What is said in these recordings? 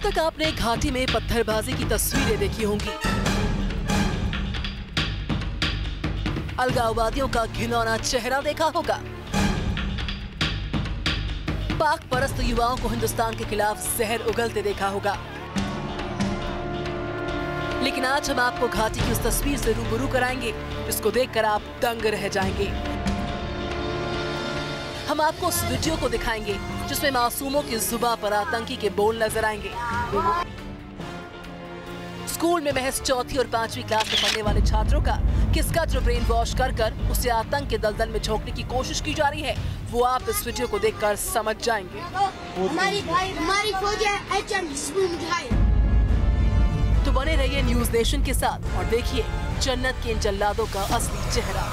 तक आपने घाटी में पत्थरबाजी की तस्वीरें देखी होंगी, अलगाववादियों का घिनौना चेहरा देखा होगा, पाक परस्त युवाओं को हिंदुस्तान के खिलाफ जहर उगलते देखा होगा। लेकिन आज हम आपको घाटी की उस तस्वीर से रूबरू कराएंगे जिसको देखकर आप दंग रह जाएंगे। हम आपको उस वीडियो को दिखाएंगे जिसमें मासूमों की जुबान पर आतंकी के बोल नजर आएंगे। स्कूल में महज 4वीं और 5वीं क्लास में पढ़ने वाले छात्रों का किसका जो ब्रेन वॉश कर उसे आतंक के दलदल में झोंकने की कोशिश की जा रही है, वो आप इस वीडियो को देखकर समझ जाएंगे। तो बने रहिए न्यूज नेशन के साथ और देखिए जन्नत के इन जल्लादों का असली चेहरा।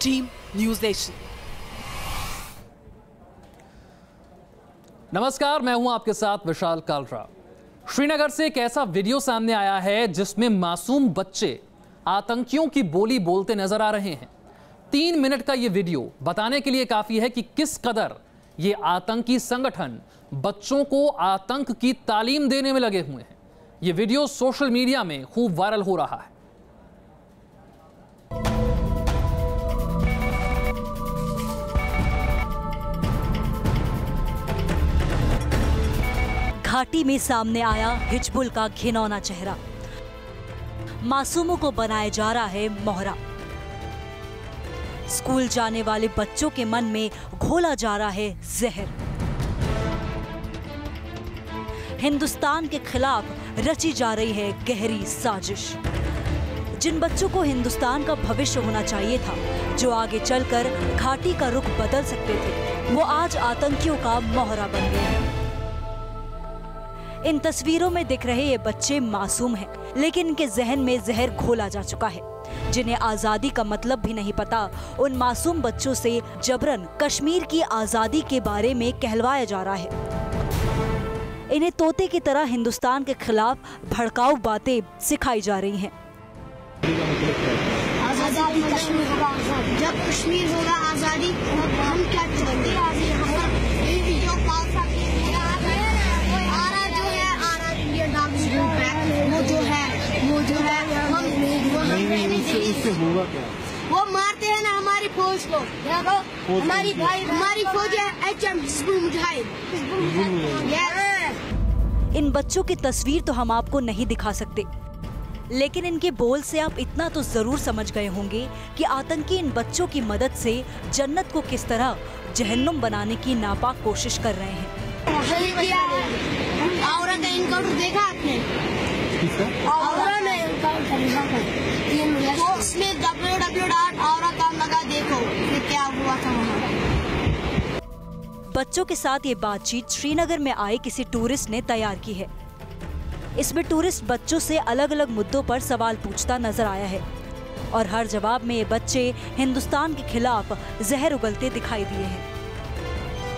Team news nation. नमस्कार, मैं हूं आपके साथ विशाल कालरा। श्रीनगर से एक ऐसा वीडियो सामने आया है जिसमें मासूम बच्चे आतंकियों की बोली बोलते नजर आ रहे हैं। 3 मिनट का यह वीडियो बताने के लिए काफी है कि किस कदर ये आतंकी संगठन बच्चों को आतंक की तालीम देने में लगे हुए हैं। यह वीडियो सोशल मीडिया में खूब वायरल हो रहा है। घाटी में सामने आया हिजबुल का घिनौना चेहरा। मासूमों को बनाया जा रहा है मोहरा। स्कूल जाने वाले बच्चों के मन में घोला जा रहा है जहर। हिंदुस्तान के खिलाफ रची जा रही है गहरी साजिश। जिन बच्चों को हिंदुस्तान का भविष्य होना चाहिए था, जो आगे चलकर घाटी का रुख बदल सकते थे, वो आज आतंकियों का मोहरा बन गए हैं। इन तस्वीरों में दिख रहे ये बच्चे मासूम हैं, लेकिन इनके जहन में जहर घोला जा चुका है। जिन्हें आजादी का मतलब भी नहीं पता, उन मासूम बच्चों से जबरन कश्मीर की आजादी के बारे में कहलवाया जा रहा है। इन्हें तोते की तरह हिंदुस्तान के खिलाफ भड़काऊ बातें सिखाई जा रही हैं। आजादी कश्मीर होगा, जब कश्मीर होगा आजादी, हम क्या चाहेंगे? उससे होगा क्या? वो मारते हैं ना हमारी फौज को। हमारी फौज है HM हिजबुल मुजाहिद। इन बच्चों की तस्वीर तो हम आपको नहीं दिखा सकते, लेकिन इनके बोल से आप इतना तो जरूर समझ गए होंगे कि आतंकी इन बच्चों की मदद से जन्नत को किस तरह जहन्नुम बनाने की नापाक कोशिश कर रहे हैं। औरत का इनकाउंटर देखा आपने? तो उसमें www.औरत लगा, देखो फिर क्या हुआ था वहाँ। बच्चों के साथ ये बातचीत श्रीनगर में आए किसी टूरिस्ट ने तैयार की है। इसमें टूरिस्ट बच्चों से अलग अलग मुद्दों पर सवाल पूछता नजर आया है और हर जवाब में ये बच्चे हिंदुस्तान के खिलाफ जहर उगलते दिखाई दिए हैं।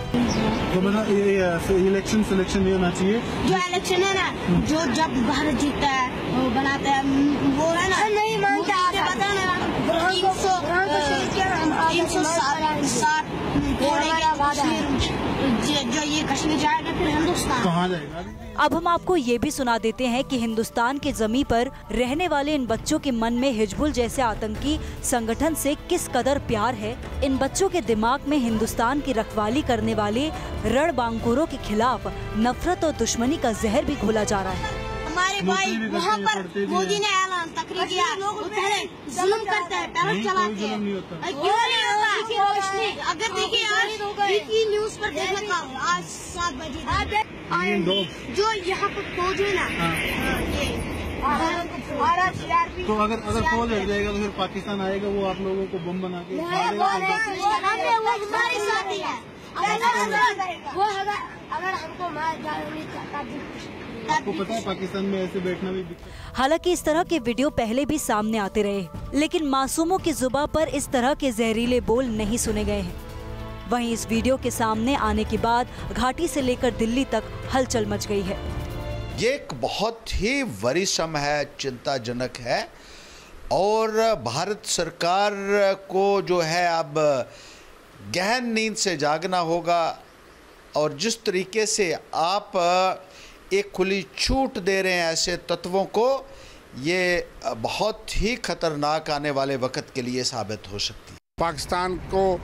तो ये इलेक्शन सिलेक्शन नहीं होना चाहिए। जो इलेक्शन है ना, जो जब भारत जीतता है वो बनाता है, वो है ना, नहीं मानता। पता ना 360 जो ये कश्मीर जाएगा फिर हिंदुस्तान कहाँ जाएगा? अब हम आपको ये भी सुना देते हैं कि हिंदुस्तान के जमीन पर रहने वाले इन बच्चों के मन में हिजबुल जैसे आतंकी संगठन से किस कदर प्यार है। इन बच्चों के दिमाग में हिंदुस्तान की रखवाली करने वाले रणबांकुरों के खिलाफ नफरत और दुश्मनी का जहर भी घोला जा रहा है। हमारे भाई वहाँ पर मोदी ने ऐलान तकरीर किया, पहले जुल्म करता है, पहले चलाते हैं। क्यों नहीं होता? अगर देखिए न्यूज पर देखा आज 7 बजे जो यहाँ पर फौज है ना, तो अगर फौज हट जाएगा तो फिर पाकिस्तान आएगा, वो आप लोगों को बम बना के हमारे साथ ही है। अगर हमको मार आपको पता है पाकिस्तान में ऐसे बैठना भी। हालांकि इस तरह के वीडियो पहले भी सामने आते रहे, लेकिन मासूमों की जुबान पर इस तरह के जहरीले बोल नहीं सुने गए हैं। वहीं इस वीडियो के सामने आने के बाद घाटी से लेकर दिल्ली तक हलचल मच गई है। ये एक बहुत ही वरीसम है, चिंताजनक है और भारत सरकार को जो है अब गहन नींद से जागना होगा और जिस तरीके से आप एक खुली छूट दे रहे हैं ऐसे तत्वों को, ये बहुत ही खतरनाक आने वाले वक्त के लिए साबित हो सकती है। पाकिस्तान को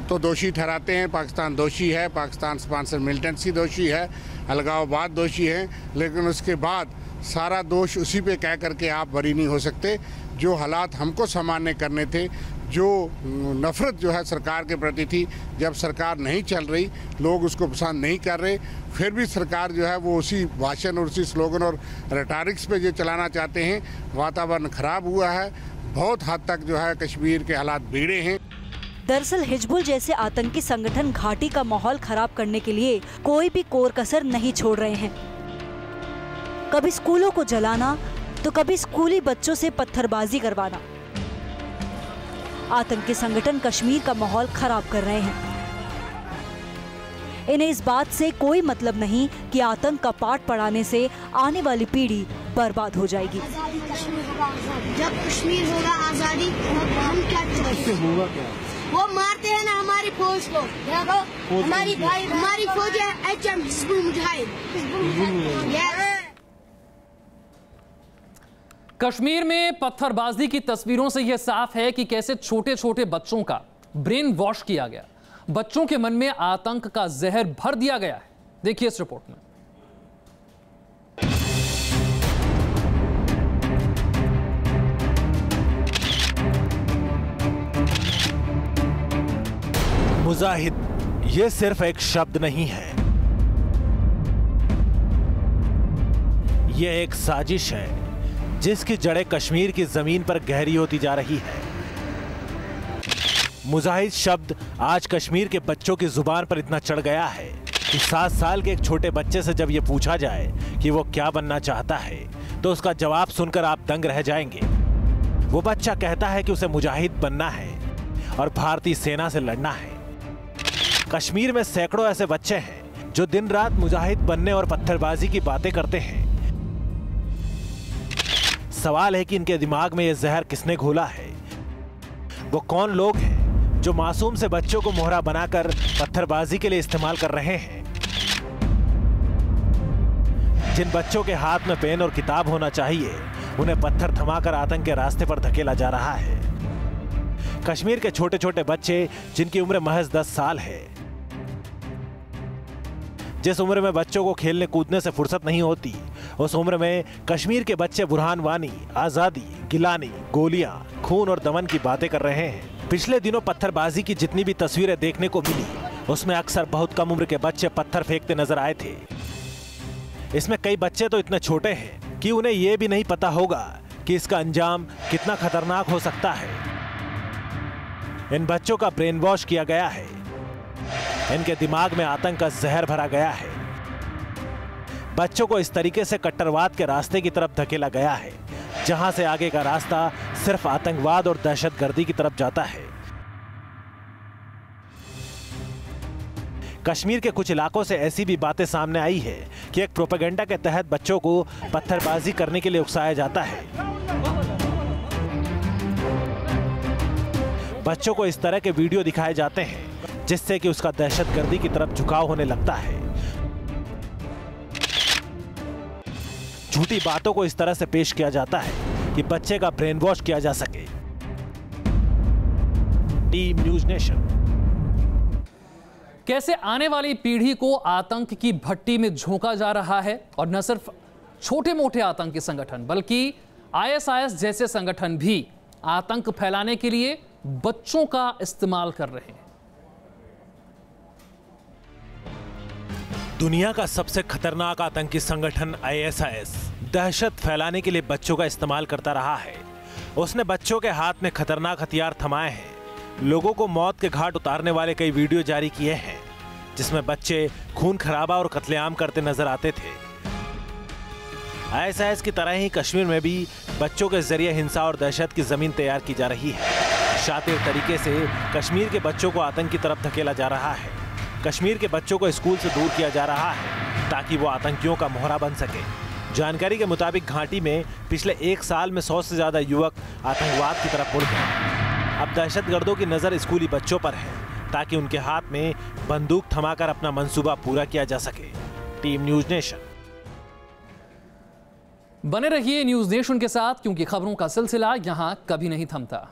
तो दोषी ठहराते हैं, पाकिस्तान दोषी है, पाकिस्तान स्पॉन्सर मिलिटेंसी दोषी है, अलगाववाद दोषी है, लेकिन उसके बाद सारा दोष उसी पे कह करके आप बरी नहीं हो सकते। जो हालात हमको सामान्य करने थे, जो नफरत जो है सरकार के प्रति थी, जब सरकार नहीं चल रही, लोग उसको पसंद नहीं कर रहे, फिर भी सरकार जो है वो उसी भाषण और उसी स्लोगन और रेटारिक्स पे जो चलाना चाहते हैं, वातावरण खराब हुआ है। बहुत हद तक जो है कश्मीर के हालात बिगड़े हैं। दरअसल हिजबुल जैसे आतंकी संगठन घाटी का माहौल खराब करने के लिए कोई भी कोर कसर नहीं छोड़ रहे हैं। कभी स्कूलों को जलाना तो कभी स्कूली बच्चों से पत्थरबाजी करवाना। आतंकी संगठन कश्मीर का माहौल खराब कर रहे हैं। इन्हें इस बात से कोई मतलब नहीं कि आतंक का पाठ पढ़ाने से आने वाली पीढ़ी बर्बाद हो जाएगी। जब कश्मीर होगा आजादी, हम क्या होगा? वो मारते हैं ना हमारी फौज को, हमारी फौज है HM हिजबुल मुजाहिद। कश्मीर में पत्थरबाजी की तस्वीरों से यह साफ है कि कैसे छोटे छोटे बच्चों का ब्रेन वॉश किया गया, बच्चों के मन में आतंक का जहर भर दिया गया है। देखिए इस रिपोर्ट में। मुजाहिद ये सिर्फ एक शब्द नहीं है, ये एक साजिश है जिसकी जड़ें कश्मीर की जमीन पर गहरी होती जा रही है। मुजाहिद शब्द आज कश्मीर के बच्चों की जुबान पर इतना चढ़ गया है कि 7 साल के एक छोटे बच्चे से जब यह पूछा जाए कि वो क्या बनना चाहता है, तो उसका जवाब सुनकर आप दंग रह जाएंगे। वो बच्चा कहता है कि उसे मुजाहिद बनना है और भारतीय सेना से लड़ना है। कश्मीर में सैकड़ों ऐसे बच्चे हैं जो दिन रात मुजाहिद बनने और पत्थरबाजी की बातें करते हैं। सवाल है कि इनके दिमाग में यह जहर किसने घोला है? वो कौन लोग हैं जो मासूम से बच्चों को मोहरा बनाकर पत्थरबाजी के लिए इस्तेमाल कर रहे हैं? जिन बच्चों के हाथ में पेन और किताब होना चाहिए, उन्हें पत्थर थमाकर आतंक के रास्ते पर धकेला जा रहा है। कश्मीर के छोटे छोटे बच्चे जिनकी उम्र महज 10 साल है, जिस उम्र में बच्चों को खेलने कूदने से फुर्सत नहीं होती, उस उम्र में कश्मीर के बच्चे बुरहान वानी, आजादी, गिलानी, गोलियां, खून और दमन की बातें कर रहे हैं। पिछले दिनों पत्थरबाजी की जितनी भी तस्वीरें देखने को मिली, उसमें अक्सर बहुत कम उम्र के बच्चे पत्थर फेंकते नजर आए थे। इसमें कई बच्चे तो इतने छोटे हैं कि उन्हें यह भी नहीं पता होगा कि इसका अंजाम कितना खतरनाक हो सकता है। इन बच्चों का ब्रेन वॉश किया गया है, इनके दिमाग में आतंक का जहर भरा गया है। बच्चों को इस तरीके से कट्टरवाद के रास्ते की तरफ धकेला गया है, जहां से आगे का रास्ता सिर्फ आतंकवाद और दहशतगर्दी की तरफ जाता है। कश्मीर के कुछ इलाकों से ऐसी भी बातें सामने आई है कि एक प्रोपेगेंडा के तहत बच्चों को पत्थरबाजी करने के लिए उकसाया जाता है। बच्चों को इस तरह के वीडियो दिखाए जाते हैं जिससे कि उसका दहशतगर्दी की तरफ झुकाव होने लगता है। झूठी बातों को इस तरह से पेश किया जाता है कि बच्चे का ब्रेन वॉश किया जा सके। Team news nation. कैसे आने वाली पीढ़ी को आतंक की भट्टी में झोंका जा रहा है, और न सिर्फ छोटे मोटे आतंकी संगठन बल्कि ISIS जैसे संगठन भी आतंक फैलाने के लिए बच्चों का इस्तेमाल कर रहे हैं। दुनिया का सबसे खतरनाक आतंकी संगठन ISIS दहशत फैलाने के लिए बच्चों का इस्तेमाल करता रहा है। उसने बच्चों के हाथ में खतरनाक हथियार थमाए हैं, लोगों को मौत के घाट उतारने वाले कई वीडियो जारी किए हैं जिसमें बच्चे खून खराबा और कत्लेआम करते नजर आते थे। ISIS की तरह ही कश्मीर में भी बच्चों के जरिए हिंसा और दहशत की जमीन तैयार की जा रही है। शातिर तरीके से कश्मीर के बच्चों को आतंक की तरफ धकेला जा रहा है। कश्मीर के बच्चों को स्कूल से दूर किया जा रहा है ताकि वो आतंकियों का मोहरा बन सके। जानकारी के मुताबिक घाटी में पिछले 1 साल में 100 से ज्यादा युवक आतंकवाद की तरफ मुड़ गए। अब दहशतगर्दों की नजर स्कूली बच्चों पर है ताकि उनके हाथ में बंदूक थमाकर अपना मंसूबा पूरा किया जा सके। Team news nation. बने रहिए न्यूज़ नेशन के साथ, क्योंकि खबरों का सिलसिला यहां कभी नहीं थमता।